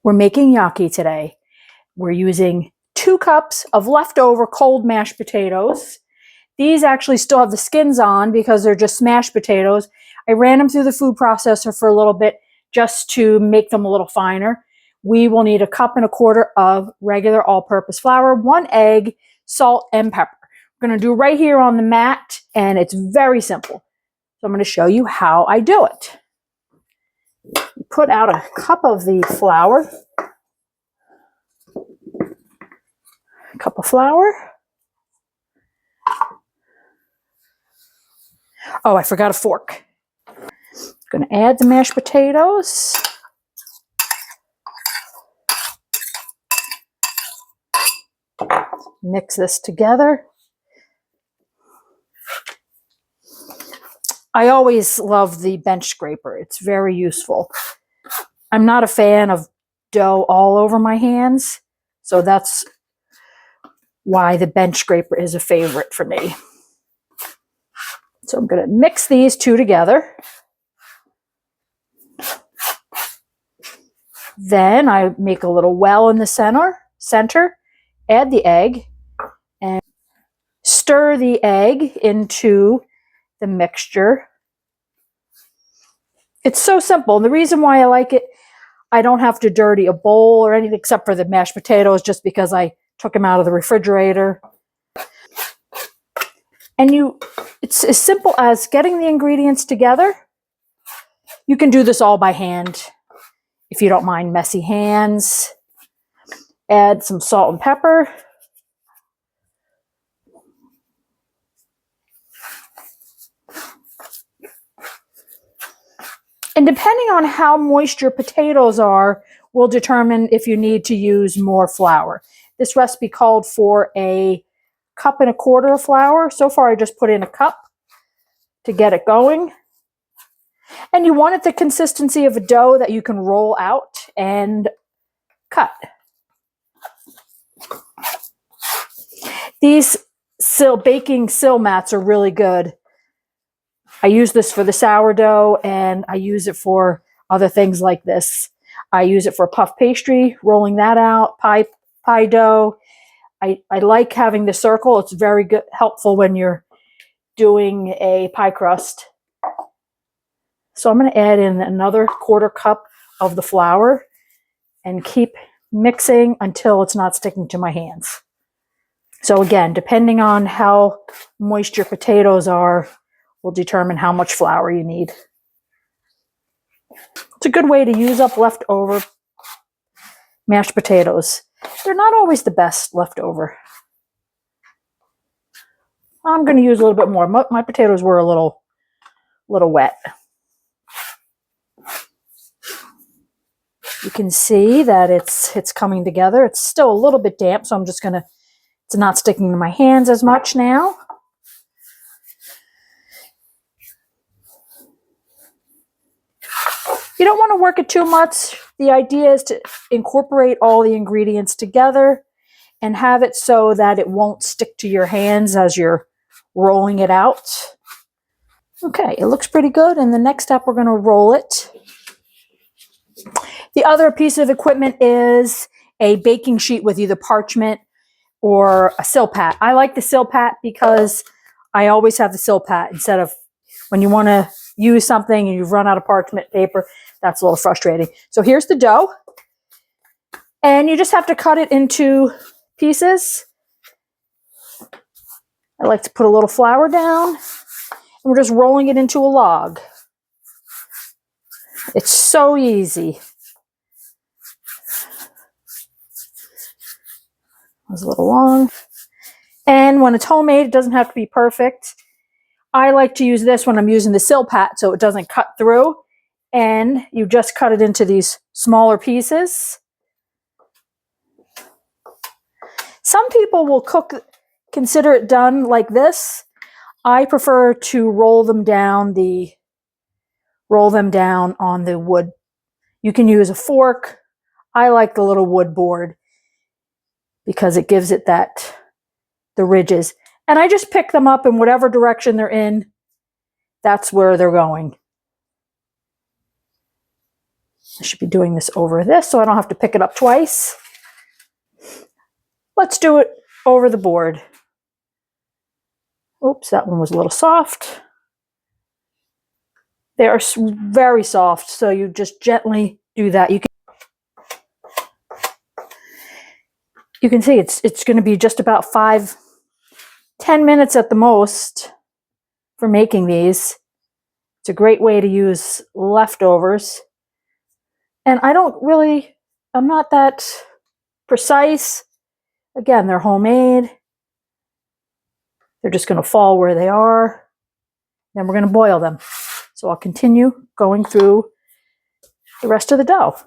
We're making gnocchi today. We're using 2 cups of leftover cold mashed potatoes. These actually still have the skins on because they're just mashed potatoes. I ran them through the food processor for a little bit just to make them a little finer. We will need 1.25 cups of regular all-purpose flour, 1 egg, salt, and pepper. We're going to do right here on the mat, and it's very simple. So I'm going to show you how I do it. Put out 1 cup of the flour. 1 cup of flour. Oh, I forgot a fork. I'm going to add the mashed potatoes. Mix this together. I always love the bench scraper. It's very useful. I'm not a fan of dough all over my hands, so that's why the bench scraper is a favorite for me. So I'm going to mix these 2 together. Then I make a little well in the center, add the egg, and stir the egg into the mixture. It's so simple. And the reason why I like it, I don't have to dirty a bowl or anything except for the mashed potatoes, just because I took them out of the refrigerator. And it's as simple as getting the ingredients together. You can do this all by hand if you don't mind messy hands. Add some salt and pepper. And depending on how moist your potatoes are, will determine if you need to use more flour. This recipe called for 1.25 cups of flour. So far, I just put in 1 cup to get it going. And you want it the consistency of a dough that you can roll out and cut. These baking sill mats are really good. I use this for the sourdough, and I use it for other things like this. I use it for puff pastry, rolling that out, pie dough. I like having the circle. It's very good, helpful when you're doing a pie crust. So I'm going to add in another 1/4 cup of the flour and keep mixing until it's not sticking to my hands. So again, depending on how moist your potatoes are, will determine how much flour you need. It's a good way to use up leftover mashed potatoes. They're not always the best leftover. I'm going to use a little bit more. My potatoes were a little wet. You can see that it's coming together. It's still a little bit damp, so I'm just gonna, it's not sticking to my hands as much now. You don't want to work it too much. The idea is to incorporate all the ingredients together and have it so that it won't stick to your hands as you're rolling it out. Okay, it looks pretty good. And the next step, we're going to roll it. The other piece of equipment is a baking sheet with either parchment or a Silpat. I like the Silpat because I always have the Silpat instead of when you want to use something and you've run out of parchment paper. That's a little frustrating. So here's the dough. And you just have to cut it into pieces. I like to put a little flour down. And we're just rolling it into a log. It's so easy. It was a little long. And when it's homemade, it doesn't have to be perfect. I like to use this when I'm using the Silpat so it doesn't cut through. And you just cut it into these smaller pieces. Some people will consider it done like this. I prefer to roll them down on the wood. You can use a fork. I like the little wood board because it gives it the ridges. And I just pick them up in whatever direction they're in. That's where they're going. I should be doing this over this so I don't have to pick it up twice. Let's do it over the board. Oops, that one was a little soft. They are very soft, so you just gently do that. You can see it's going to be just about 5-10 minutes at the most for making these. It's a great way to use leftovers. And I'm not that precise. Again, they're homemade. They're just going to fall where they are. Then we're going to boil them. So I'll continue going through the rest of the dough.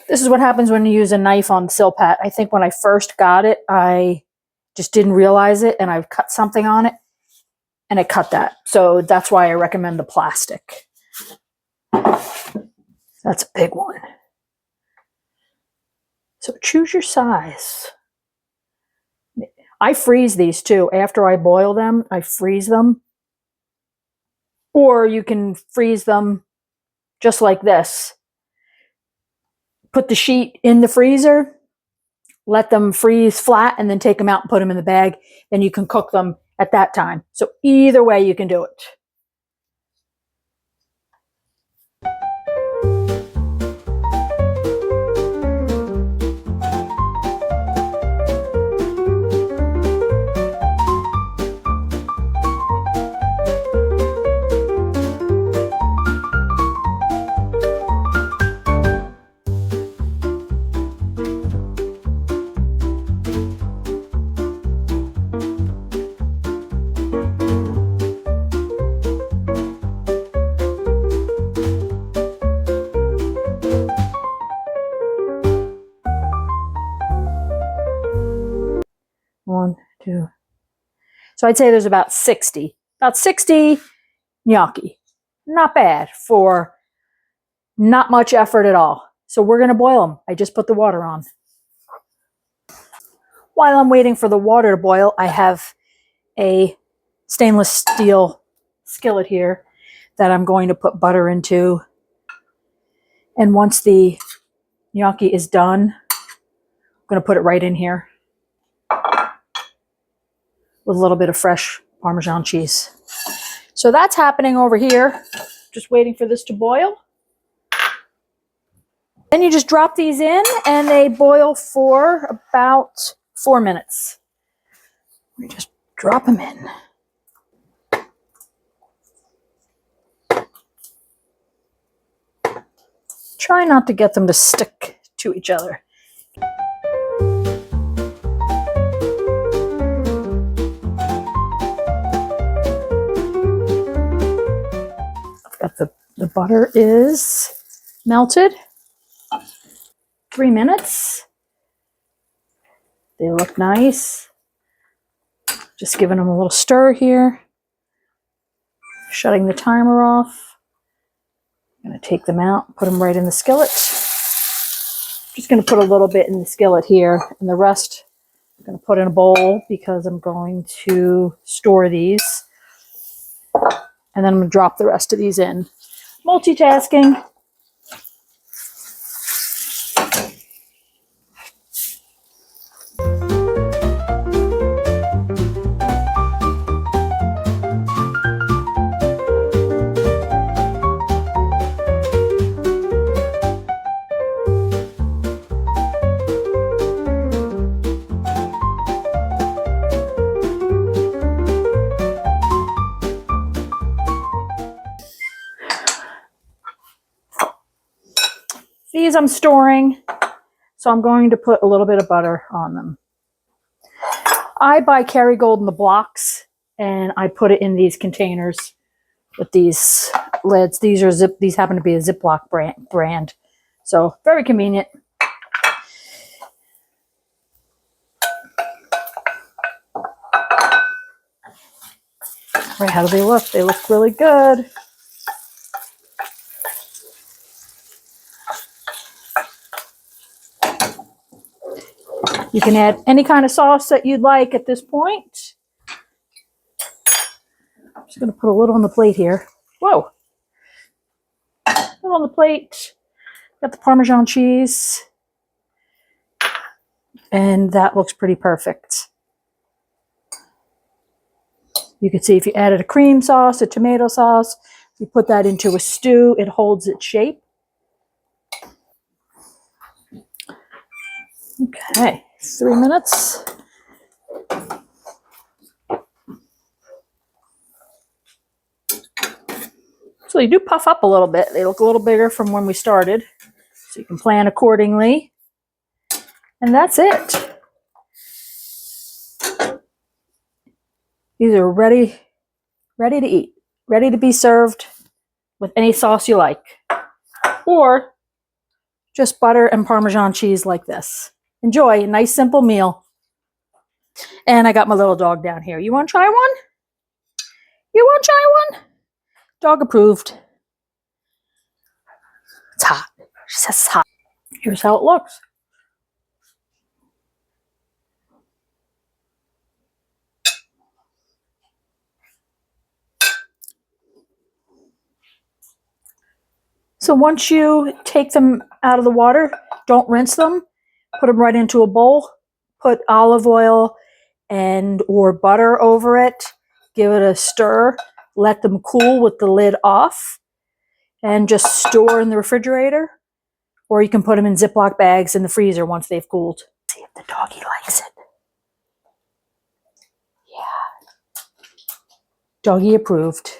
This is what happens when you use a knife on Silpat. I think when I first got it, I just didn't realize it and I cut something on it and it cut that. So that's why I recommend the plastic. That's a big one. So choose your size. I freeze these too. After I boil them, I freeze them. Or you can freeze them just like this. Put the sheet in the freezer, let them freeze flat, and then take them out and put them in the bag. Then you can cook them at that time. So either way you can do it. One, two. So I'd say there's about 60 gnocchi. Not bad for not much effort at all. So we're going to boil them. I just put the water on. While I'm waiting for the water to boil, I have a stainless steel skillet here that I'm going to put butter into. And once the gnocchi is done, I'm going to put it right in here with a little bit of fresh Parmesan cheese. So that's happening over here. Just waiting for this to boil. Then you just drop these in and they boil for about 4 minutes. We just drop them in. Try not to get them to stick to each other. I've got the butter is melted. 3 minutes. They look nice. Just giving them a little stir here. Shutting the timer off. I'm going to take them out, put them right in the skillet. Just going to put a little bit in the skillet here, and the rest I'm going to put in a bowl because I'm going to store these. And then I'm going to drop the rest of these in. Multitasking. These I'm storing, so I'm going to put a little bit of butter on them. I buy Kerrygold in the blocks, and I put it in these containers with these lids. These happen to be a Ziploc brand. So very convenient. Right, how do they look? They look really good. You can add any kind of sauce that you'd like at this point. I'm just going to put a little on the plate here. Whoa. A little on the plate. Got the Parmesan cheese. And that looks pretty perfect. You can see if you added a cream sauce, a tomato sauce, if you put that into a stew, it holds its shape. Okay, 3 minutes. So they do puff up a little bit. They look a little bigger from when we started. So you can plan accordingly. And that's it. These are ready to eat. Ready to be served with any sauce you like. Or just butter and Parmesan cheese like this. Enjoy a nice simple meal. And I got my little dog down here. You want to try one? You want to try one? Dog approved. It's hot. She says it's hot. Here's how it looks. So once you take them out of the water, don't rinse them. Put them right into a bowl. Put olive oil and or butter over it. Give it a stir. Let them cool with the lid off. And just store in the refrigerator. Or you can put them in Ziploc bags in the freezer once they've cooled. See if the doggy likes it. Yeah. Doggy approved.